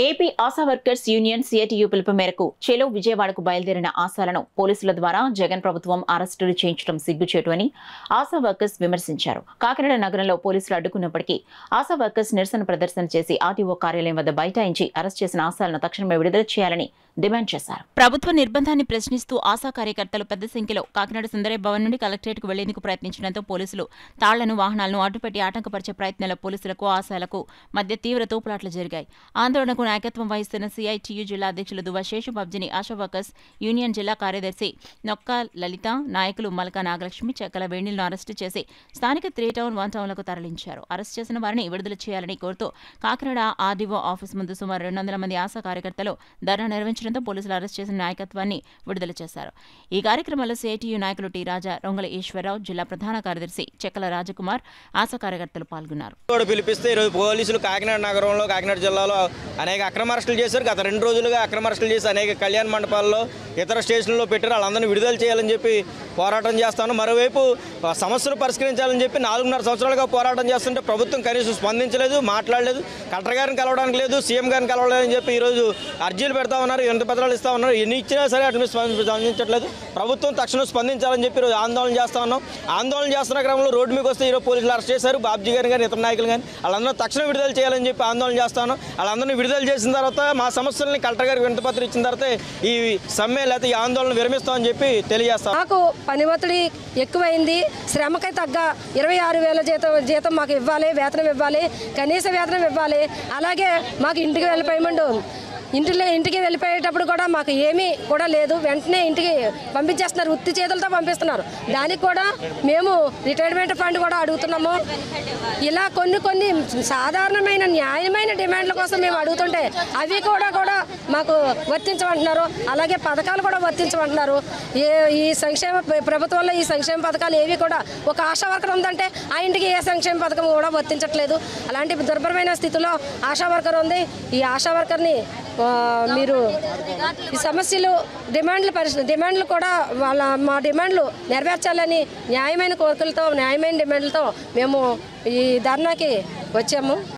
AP ASHA workers union CITU పిలుపు మేరకు చెలో విజయవాడకు బయలుదేరిన ఆశాలను పోలీసుల ద్వారా జగన్ ప్రభుత్వం అరెస్టులు చేయించడం సిగ్గుచేటు అని ఆశా వర్కర్స్ విమర్శించారు. కాకినాడ నగరంలో పోలీసులు అడ్డుకున్నప్పటికీ ఆశా వర్కర్స్ నిరసన ప్రదర్శన చేసి ఆర్టీఓ కార్యాలయం వద్ద బైఠాయించి అరెస్ట్ చేసిన ఆశాలను తక్షణమే విడుదల చేయాలని డిమాండ్ చేశారు. ప్రభుత్వ నిర్బంధాన్ని ప్రశ్నిస్తూ ఆశా కార్యకర్తలు పెద్ద సంఖ్యలో కాకినాడ సుందరయ్య భవన్ నుండి కలెక్టరేట్కు వెళ్లేందుకు ప్రయత్నించడంతో పోలీసులు తాళ్లను వాహనాలను అడ్డుపెట్టి ఆటంకపరిచే ప్రయత్నాల పోలీసులకు ఆశాలకు మధ్య తీవ్ర తోపులాట్లు జరిగాయి. ఆందోళనకు నాయకత్వం వహిస్తున్న సిఐటియు జిల్లా అధ్యక్షులు దువ్వ శేషుబాబ్జీని ఆశా వర్కర్స్ యూనియన్ జిల్లా కార్యదర్శి నొక్క లలిత, నాయకులు మల్కా నాగలక్ష్మి, చెక్కల వేణిలను అరెస్టు చేసి స్థానిక 3 టౌన్ 1 టౌన్లకు తరలించారు. అరెస్ట్ చేసిన వారిని విడుదల చేయాలని కోరుతూ కాకినాడ ఆర్డీఓ ఆఫీస్ ముందు సుమారు 200 మంది ఆశా కార్యకర్తలు ధర్నా నిర్వహించడంతో పోలీసులు అరెస్ట్ చేసిన నాయకత్వాన్ని విడుదల చేశారు. ఈ కార్యక్రమంలో సిఐటియు నాయకులు టి రాజా, రొంగల ఈశ్వరరావు, జిల్లా ప్రధాన కార్యదర్శి చెక్కల రాజకుమార్, ఆశా కార్యకర్తలు పాల్గొన్నారు. పోలీసులు కాకినాడ నగరంలో, కాకినాడ జిల్లాలో అనేక అక్రమ అరెస్టులు చేశారు. గత 2 రోజులుగా అక్రమ అరెస్టులు చేసి అనేక కళ్యాణ మండపాల్లో, ఇతర స్టేషన్లలో పెట్టారు. వాళ్ళందరినీ విడుదల చేయాలని చెప్పి పోరాటం చేస్తాను. మరోవైపు సమస్యలు పరిష్కరించాలని చెప్పి 4.5 సంవత్సరాలుగా పోరాటం చేస్తుంటే ప్రభుత్వం కనీసం స్పందించలేదు, మాట్లాడలేదు. కలెక్టర్ గారిని కలవడానికి లేదు, సీఎం గారిని కలవలేదని చెప్పి ఈరోజు అర్జీలు పెడతా ఉన్నారు, వినతి పత్రాలు ఇస్తా ఉన్నారు. ఎన్ని ఇచ్చినా సరే అటు స్పందించట్లేదు. ప్రభుత్వం తక్షణం స్పందించాలని చెప్పి ఈరోజు ఆందోళన చేస్తా ఉన్నాం. ఆందోళన చేస్తున్న క్రమంలో రోడ్డు మీకు వస్తే ఈరోజు పోలీసులు అరెస్ట్ చేశారు. బాబ్జీ గారిని కానీ ఇతర నాయకులు కానీ వాళ్ళందరూ తక్షణం విడుదల చేయాలని చెప్పి ఆందోళన చేస్తా ఉన్నాం. వాళ్ళందరినీ విడుదల చేసిన తర్వాత మా సమస్యలని కలెక్టర్ గారికి వినతి పత్రం ఇచ్చిన తర్వాత ఈ సమ్మె లేకపోతే ఈ ఆందోళన విరమిస్తామని చెప్పి తెలియజేస్తాం. మాకు పని ఒత్తిడి ఎక్కువైంది. శ్రమకై తగ్గ 26,000 జీతం మాకు ఇవ్వాలి, వేతనం ఇవ్వాలి, కనీస వేతనం ఇవ్వాలి. అలాగే మాకు ఇంటికి ఇంటికి వెళ్ళిపోయేటప్పుడు కూడా మాకు ఏమీ కూడా లేదు. వెంటనే ఇంటికి పంపించేస్తున్నారు, ఉత్తి చేతులతో పంపిస్తున్నారు. దానికి కూడా మేము రిటైర్మెంట్ ఫండ్ కూడా అడుగుతున్నాము. ఇలా కొన్ని సాధారణమైన న్యాయమైన డిమాండ్ల కోసం మేము అడుగుతుంటే అవి కూడా మాకు వర్తించమంటున్నారు. అలాగే పథకాలు కూడా వర్తించమంటున్నారు. ఈ సంక్షేమ ప్రభుత్వంలో ఈ సంక్షేమ పథకాలు ఏవి కూడా, ఒక ఆశా వర్కర్ ఉందంటే ఆ ఇంటికి ఏ సంక్షేమ పథకం కూడా వర్తించట్లేదు. అలాంటి దుర్భరమైన స్థితిలో ఆశా వర్కర్ ఉంది. ఈ ఆశా వర్కర్ని మీరు ఈ సమస్యలు డిమాండ్లు కూడా మా డిమాండ్లు నెరవేర్చాలని న్యాయమైన కోరికలతో, న్యాయమైన డిమాండ్లతో మేము ఈ ధర్నాకి వచ్చాము.